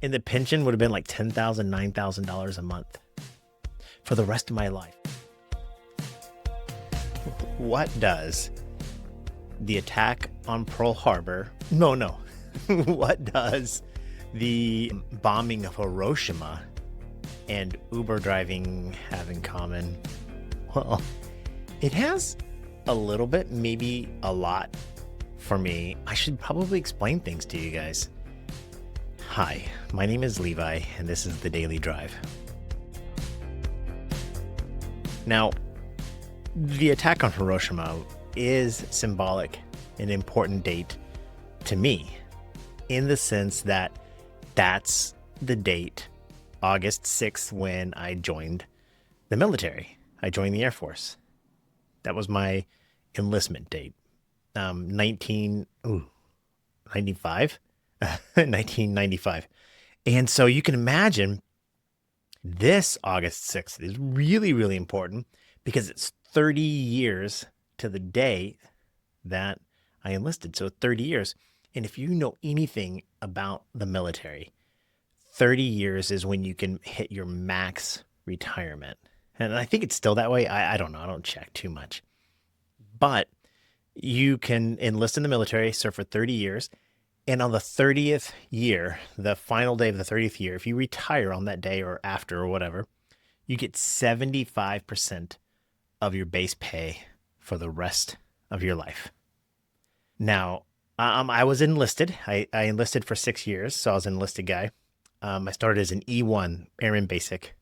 And the pension would have been like $10,000, $9,000 a month for the rest of my life. What does the attack on Pearl Harbor, no, what does the bombing of Hiroshima and Uber driving have in common? Well, it has a little bit, maybe a lot for me. I should probably explain things to you guys. Hi, my name is Levi, and this is the Daily Drive. Now, the attack on Hiroshima is symbolic, an important date to me, in the sense that that's the date, August 6th, when I joined the military. I joined the Air Force. That was my enlistment date. 1995? 1995. And so you can imagine this August 6th is really, really important because it's 30 years to the day that I enlisted. So 30 years. And if you know anything about the military, 30 years is when you can hit your max retirement. And I think it's still that way. I don't know. I don't check too much. But you can enlist in the military, serve for 30 years. And on the 30th year, the final day of the 30th year, if you retire on that day or after or whatever, you get 75% of your base pay for the rest of your life. Now, I was enlisted. I enlisted for 6 years, so I was an enlisted guy. I started as an E1, Airman Basic.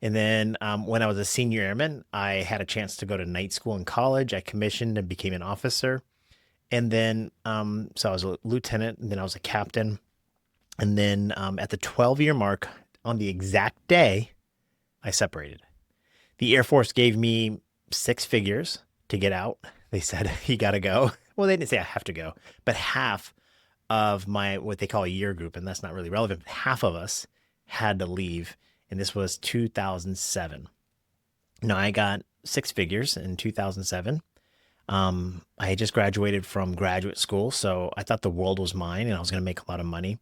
And then when I was a senior airman, I had a chance to go to night school in college. I commissioned and became an officer. And then, so I was a lieutenant, and then I was a captain. And then at the 12-year mark, on the exact day, I separated. The Air Force gave me 6 figures to get out. They said, you got to go. Well, they didn't say I have to go, but half of my, what they call a year group, and that's not really relevant, half of us had to leave. And this was 2007. Now, I got 6 figures in 2007. I had just graduated from graduate school, so I thought the world was mine and I was going to make a lot of money,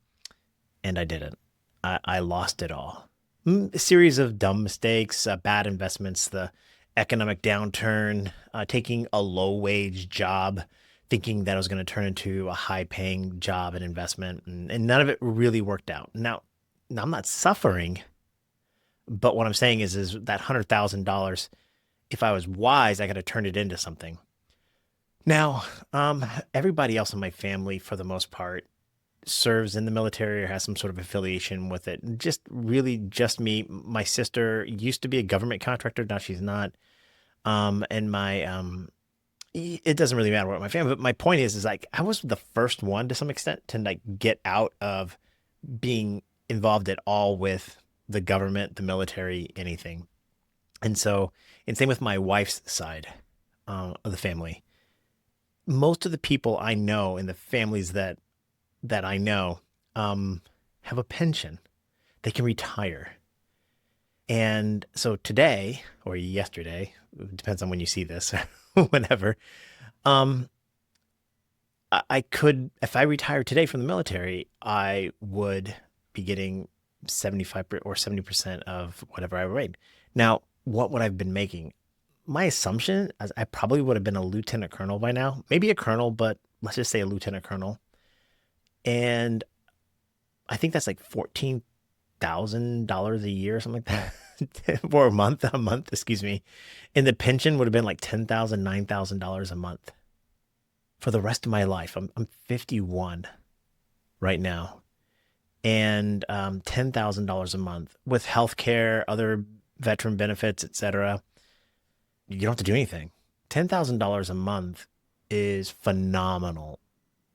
and I didn't. I lost it all. A series of dumb mistakes, bad investments, the economic downturn, taking a low-wage job, thinking that it was going to turn into a high-paying job and investment, and none of it really worked out. Now I'm not suffering, but what I'm saying is that $100,000, if I was wise, I could have turned it into something. Now, everybody else in my family, for the most part, serves in the military or has some sort of affiliation with it. Just really just me. My sister used to be a government contractor. Now she's not. And it doesn't really matter what my family, but my point is like, I was the first one to some extent to like get out of being involved at all with the government, the military, anything. And so, and same with my wife's side of the family. Most of the people I know in the families that I know have a pension. They can retire. And so today or yesterday, it depends on when you see this, whenever, I could, if I retired today from the military, I would be getting 75 or 70% of whatever I made. Now, what would I've been making? My assumption is I probably would have been a lieutenant colonel by now, maybe a colonel, but let's just say a lieutenant colonel. And I think that's like $14,000 a year or something like that for a month, excuse me. And the pension would have been like $10,000, $9,000 a month for the rest of my life. I'm 51 right now, and $10,000 a month with healthcare, other veteran benefits, etc. You don't have to do anything. $10,000 a month is phenomenal,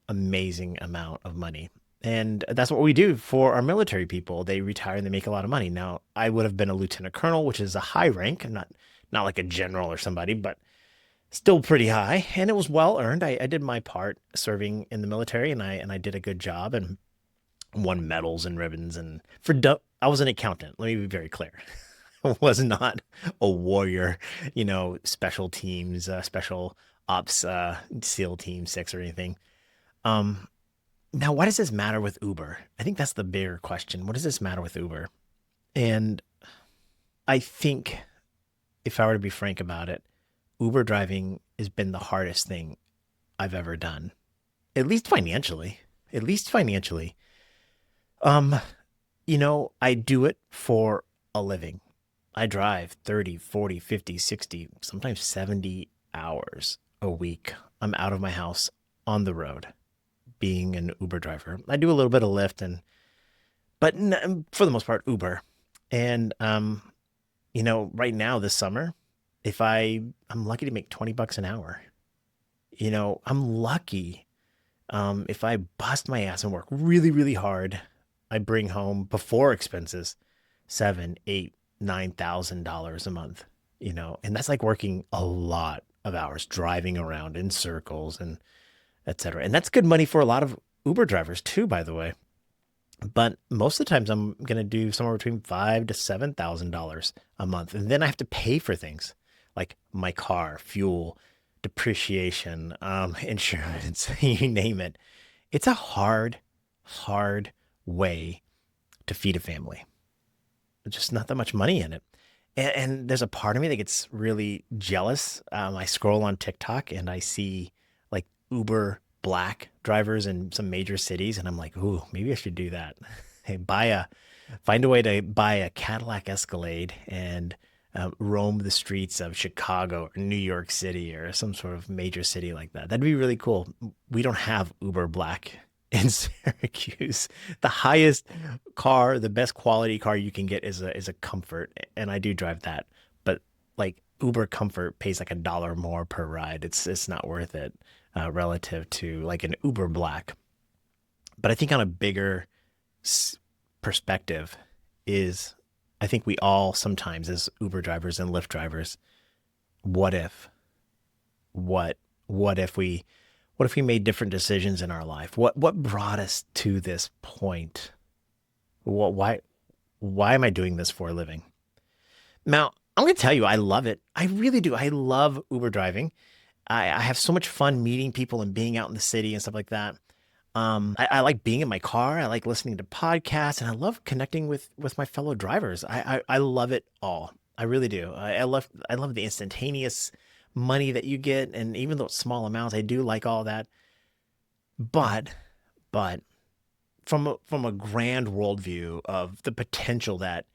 amazing amount of money. And that's what we do for our military people. They retire and they make a lot of money. Now, I would have been a lieutenant colonel, which is a high rank, not like a general or somebody, but still pretty high. And it was well earned. I did my part serving in the military, and I did a good job and won medals and ribbons. And I was an accountant. Let me be very clear. Was not a warrior, special teams, special ops, SEAL Team 6 or anything. Now, why does this matter with Uber? I think that's the bigger question. What does this matter with Uber? And I think if I were to be frank about it, Uber driving has been the hardest thing I've ever done, at least financially. At least financially. Um, I do it for a living. I drive 30, 40, 50, 60, sometimes 70 hours a week. I'm out of my house on the road being an Uber driver. I do a little bit of Lyft but for the most part, Uber. And, right now this summer, if I'm lucky to make 20 bucks an hour. I'm lucky. If I bust my ass and work really, really hard, I bring home before expenses seven, eight, $9,000 a month, and that's like working a lot of hours driving around in circles and et cetera. And that's good money for a lot of Uber drivers too, by the way. But most of the times I'm gonna do somewhere between five to $7,000 a month. And then I have to pay for things like my car, fuel, depreciation, insurance, you name it. It's a hard, hard way to feed a family. There's just not that much money in it. And there's a part of me that gets really jealous. I scroll on TikTok and I see like Uber Black drivers in some major cities, and I'm like, ooh, maybe I should do that. Hey, find a way to buy a Cadillac Escalade and roam the streets of Chicago or New York City or some sort of major city like that. That'd be really cool. We don't have Uber Black in Syracuse. The highest car, the best quality car you can get is a Comfort, and I do drive that. But like Uber Comfort pays like $1 more per ride. It's not worth it relative to like an Uber Black. But I think on a bigger perspective is I think we all sometimes as Uber drivers and Lyft drivers, what if? What what if we what if we made different decisions in our life? What brought us to this point? Why am I doing this for a living? Now, I'm gonna tell you, I love it. I really do. I love Uber driving. I have so much fun meeting people and being out in the city and stuff like that. I like being in my car. I like listening to podcasts, and I love connecting with my fellow drivers. I love it all. I really do. I love the instantaneous money that you get, and even though it's small amounts, I do like all that. But but from a grand worldview of the potential that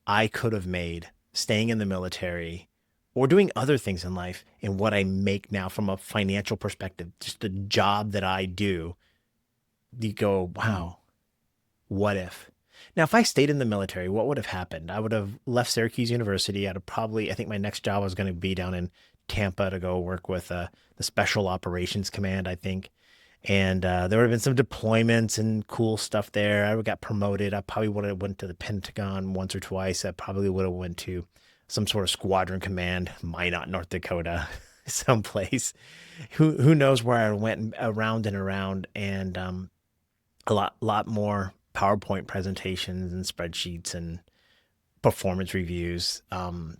I could have made staying in the military or doing other things in life and what I make now from a financial perspective, just the job that I do, you go, wow, what if? Now, if I stayed in the military, what would have happened? I would have left Syracuse University. I'd have probably, I think my next job was going to be down in Tampa to go work with the Special Operations Command, I think. And there would have been some deployments and cool stuff there. I would have got promoted. I probably would have went to the Pentagon once or twice. I probably would have went to some sort of squadron command, Minot, North Dakota, someplace. Who knows where I went around and around, and a lot more PowerPoint presentations and spreadsheets and performance reviews,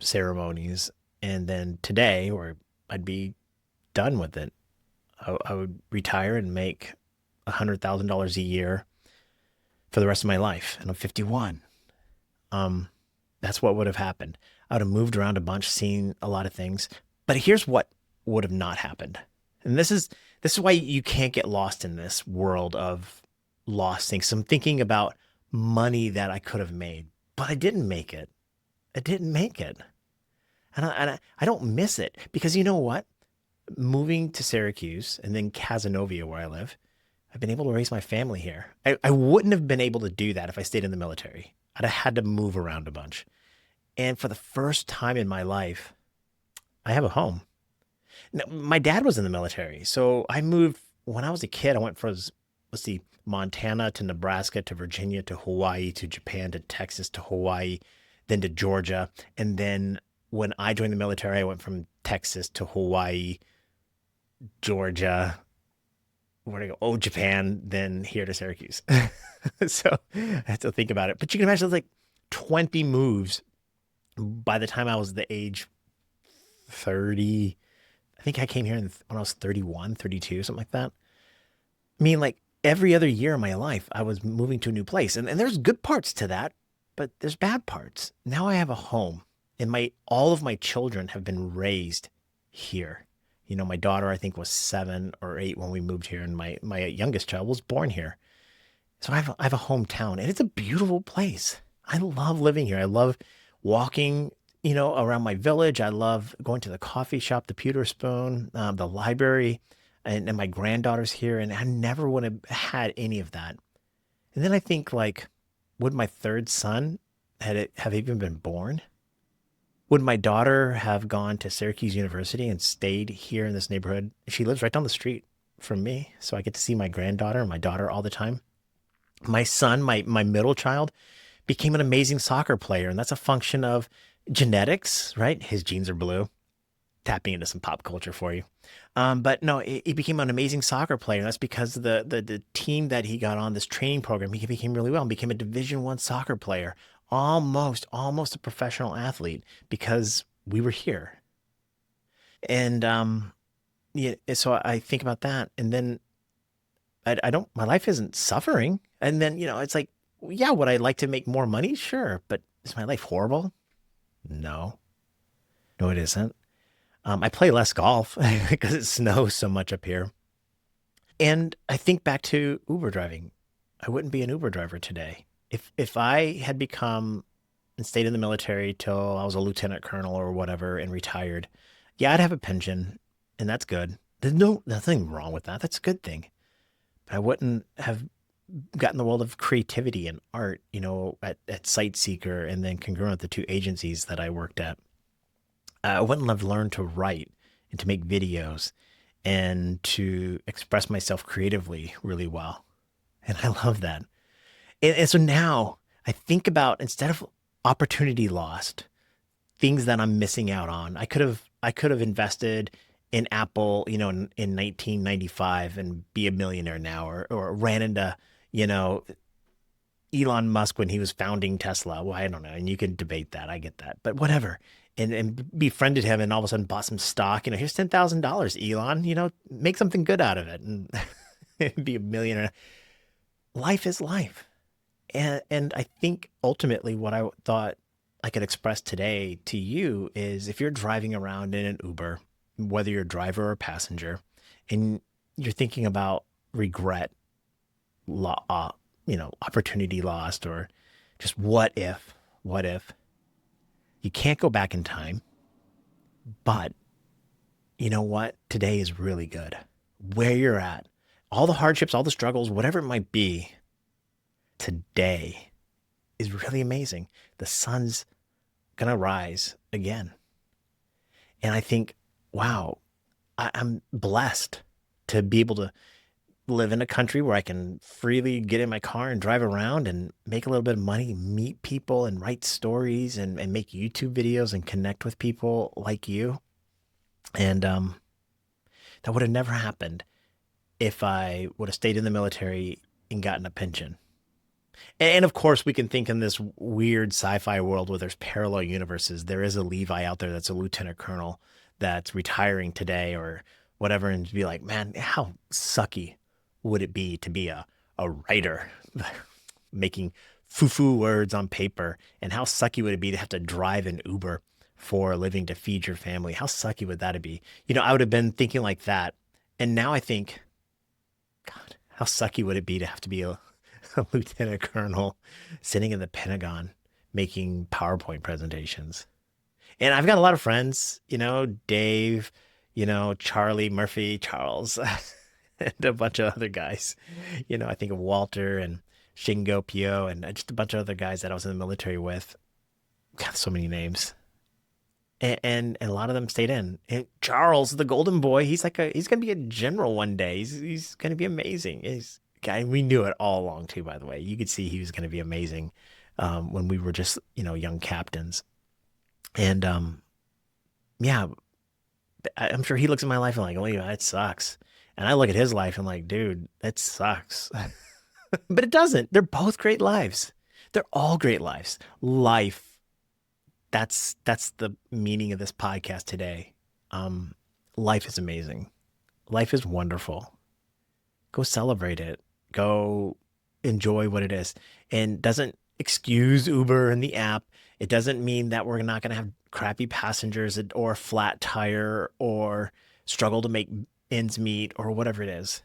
ceremonies, and then today, where I'd be done with it. I would retire and make $100,000 a year for the rest of my life, and I'm 51. Um, that's what would have happened. I would have moved around a bunch, seen a lot of things. But here's what would have not happened. And this is why you can't get lost in this world of lost things. So I'm thinking about money that I could have made, but I didn't make it. I didn't make it. And I don't miss it because you know what? Moving to Syracuse and then Casanova, where I live, I've been able to raise my family here. I wouldn't have been able to do that if I stayed in the military. I'd have had to move around a bunch. And for the first time in my life, I have a home. Now, my dad was in the military. So I moved when I was a kid. I went from, let's see, Montana to Nebraska to Virginia to Hawaii to Japan to Texas to Hawaii, then to Georgia. And then when I joined the military, I went from Texas to Hawaii, Georgia, where to go? Oh, Japan, then here to Syracuse. So I had to think about it. But you can imagine it's like 20 moves by the time I was the age 30. I think I came here when I was 31, 32, something like that. I mean, like every other year of my life, I was moving to a new place. And there's good parts to that, but there's bad parts. Now I have a home, and my all of my children have been raised here. My daughter, I think, was 7 or 8 when we moved here, and my youngest child was born here. So I have a hometown, and it's a beautiful place. I love living here. I love walking, around my village. I love going to the coffee shop, the Pewter Spoon, the library, and my granddaughter's here, and I never would have had any of that. And then I think, like, would my third son had it have even been born? Would my daughter have gone to Syracuse University and stayed here in this neighborhood? She lives right down the street from me, so I get to see my granddaughter and my daughter all the time. My son, my middle child, became an amazing soccer player, and that's a function of genetics, right? His genes are blue. Tapping into some pop culture for you. But no, he became an amazing soccer player. And that's because the team that he got on this training program, he became really well and became a Division I soccer player, almost a professional athlete because we were here. And yeah, so I think about that, and then I don't. My life isn't suffering. And then it's like, yeah, would I like to make more money? Sure, but is my life horrible? No, no, it isn't. I play less golf because it snows so much up here. And I think back to Uber driving. I wouldn't be an Uber driver today. If I had become and stayed in the military till I was a lieutenant colonel or whatever and retired, yeah, I'd have a pension, and that's good. There's nothing wrong with that. That's a good thing. But I wouldn't have gotten the world of creativity and art, at Sightseeker and then congruent the two agencies that I worked at. I wouldn't have learned to write and to make videos and to express myself creatively really well. And I love that. And so now I think about, instead of opportunity lost, things that I'm missing out on. I could have invested in Apple, in 1995 and be a millionaire now, or ran into, you know, Elon Musk when he was founding Tesla. Well, I don't know. And you can debate that. I get that. But whatever. And befriended him and all of a sudden bought some stock. Here's $10,000, Elon. Make something good out of it and be a millionaire. Life is life. And I think ultimately what I thought I could express today to you is, if you're driving around in an Uber, whether you're a driver or passenger, and you're thinking about regret, opportunity lost, or just what if, you can't go back in time, but you know what? Today is really good. Where you're at, all the hardships, all the struggles, whatever it might be, today is really amazing. The sun's going to rise again. And I think, wow, I'm blessed to be able to live in a country where I can freely get in my car and drive around and make a little bit of money, meet people and write stories and make YouTube videos and connect with people like you. And that would have never happened if I would have stayed in the military and gotten a pension. And of course, we can think in this weird sci-fi world where there's parallel universes. There is a Levi out there that's a lieutenant colonel that's retiring today or whatever, and be like, man, how sucky would it be to be a writer making foo-foo words on paper? And how sucky would it be to have to drive an Uber for a living to feed your family? How sucky would that be? I would have been thinking like that. And now I think, God, how sucky would it be to have to be a lieutenant colonel sitting in the Pentagon making PowerPoint presentations? And I've got a lot of friends, Dave, Charlie, Murphy, Charles, and a bunch of other guys. I think of Walter and Shingo Pio and just a bunch of other guys that I was in the military with. God, so many names. And a lot of them stayed in. And Charles, the golden boy, he's gonna be a general one day. He's gonna be amazing. Guy, we knew it all along too, by the way. You could see he was gonna be amazing when we were just, young captains. And yeah, I'm sure he looks at my life and like, oh yeah, it sucks. And I look at his life and like, dude, that sucks. But it doesn't. They're both great lives. They're all great lives. Life. That's the meaning of this podcast today. Life is amazing. Life is wonderful. Go celebrate it. Go enjoy what it is. And doesn't excuse Uber and the app. It doesn't mean that we're not going to have crappy passengers or a flat tire or struggle to make ends meet or whatever it is.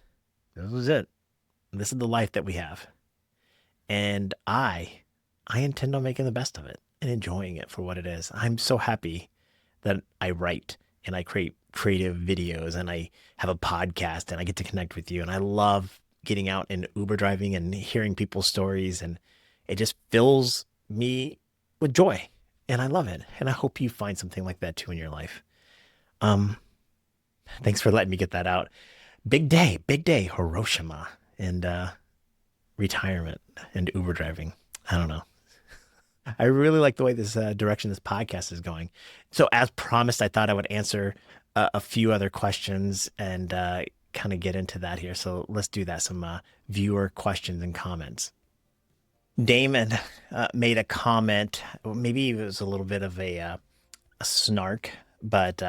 This is it. This is the life that we have. And I intend on making the best of it and enjoying it for what it is. I'm so happy that I write and I create creative videos and I have a podcast and I get to connect with you. And I love getting out and Uber driving and hearing people's stories. And it just fills me with joy. And I love it. And I hope you find something like that too in your life. Thanks for letting me get that out. Big day, Hiroshima and retirement and Uber driving. I don't know. I really like the way this direction this podcast is going. So as promised, I thought I would answer a few other questions and kind of get into that here. So let's do that. Some viewer questions and comments. Damon made a comment. Maybe it was a little bit of a snark, but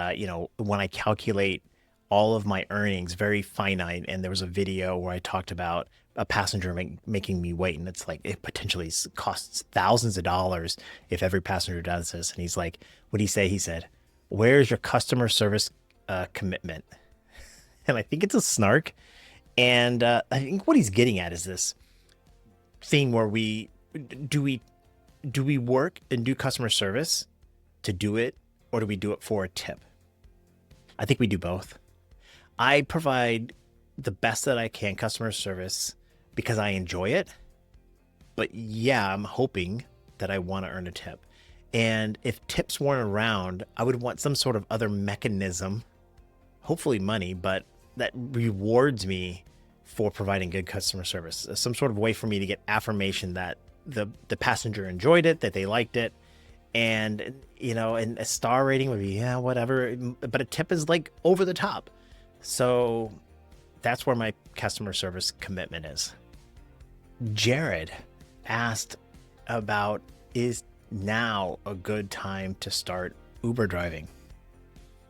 when I calculate all of my earnings, very finite, and there was a video where I talked about a passenger making me wait, and it's like it potentially costs thousands of dollars if every passenger does this. And he's like, what did he say? He said, "Where's your customer service commitment?" And I think it's a snark. And I think what he's getting at is this thing where do we work and do customer service to do it, or do we do it for a tip? I think we do both. I provide the best that I can customer service because I enjoy it. But yeah, I'm hoping that I want to earn a tip. And if tips weren't around, I would want some sort of other mechanism, hopefully money, but that rewards me for providing good customer service. Some sort of way for me to get affirmation that the passenger enjoyed it, that they liked it. And, and a star rating would be, yeah, whatever. But a tip is like over the top. So that's where my customer service commitment is. Jared asked about, is now a good time to start Uber driving?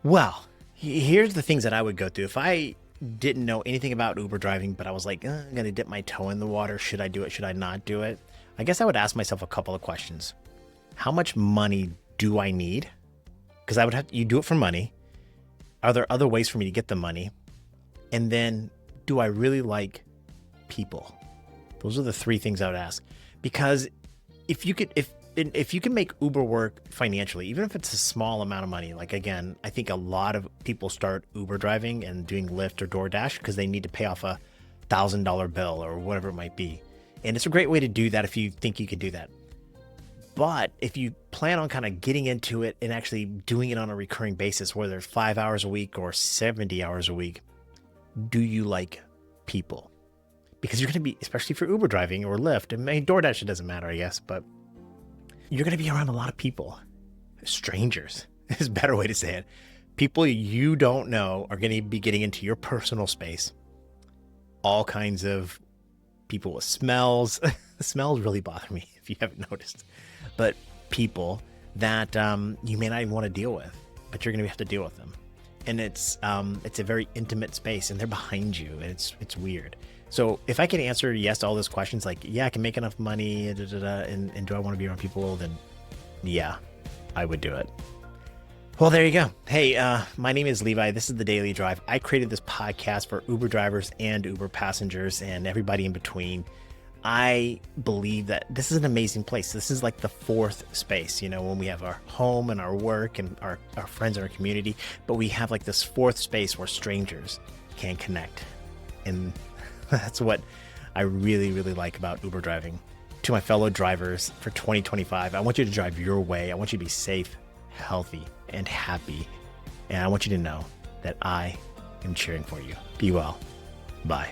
Well, here's the things that I would go through. If I didn't know anything about Uber driving, but I was like, I'm going to dip my toe in the water. Should I do it? Should I not do it? I guess I would ask myself a couple of questions. How much money do I need? Because you do it for money. Are there other ways for me to get the money? And then, do I really like people? Those are the three things I would ask. Because if you can make Uber work financially, even if it's a small amount of money, like again, I think a lot of people start Uber driving and doing Lyft or DoorDash because they need to pay off a $1,000 bill or whatever it might be. And it's a great way to do that if you think you can do that. But if you plan on kind of getting into it and actually doing it on a recurring basis, whether it's 5 hours a week or 70 hours a week, do you like people? Because you're going to be, especially for Uber driving or Lyft, and DoorDash, it doesn't matter, I guess, but you're going to be around a lot of people. Strangers is a better way to say it. People you don't know are going to be getting into your personal space. All kinds of people with smells. The smells really bother me if you haven't noticed. But people that you may not even want to deal with, but you're going to have to deal with them. And it's a very intimate space, and they're behind you, and it's weird. So if I can answer yes to all those questions, like, yeah, I can make enough money, and do I want to be around people, then yeah, I would do it. Well, there you go. Hey, my name is Levi. This is The Daily Drive. I created this podcast for Uber drivers and Uber passengers and everybody in between. I believe that this is an amazing place. This is like the fourth space, when we have our home and our work and our friends and our community, but we have like this fourth space where strangers can connect. And that's what I really, really like about Uber driving. To my fellow drivers for 2025, I want you to drive your way. I want you to be safe, healthy, and happy. And I want you to know that I am cheering for you. Be well. Bye.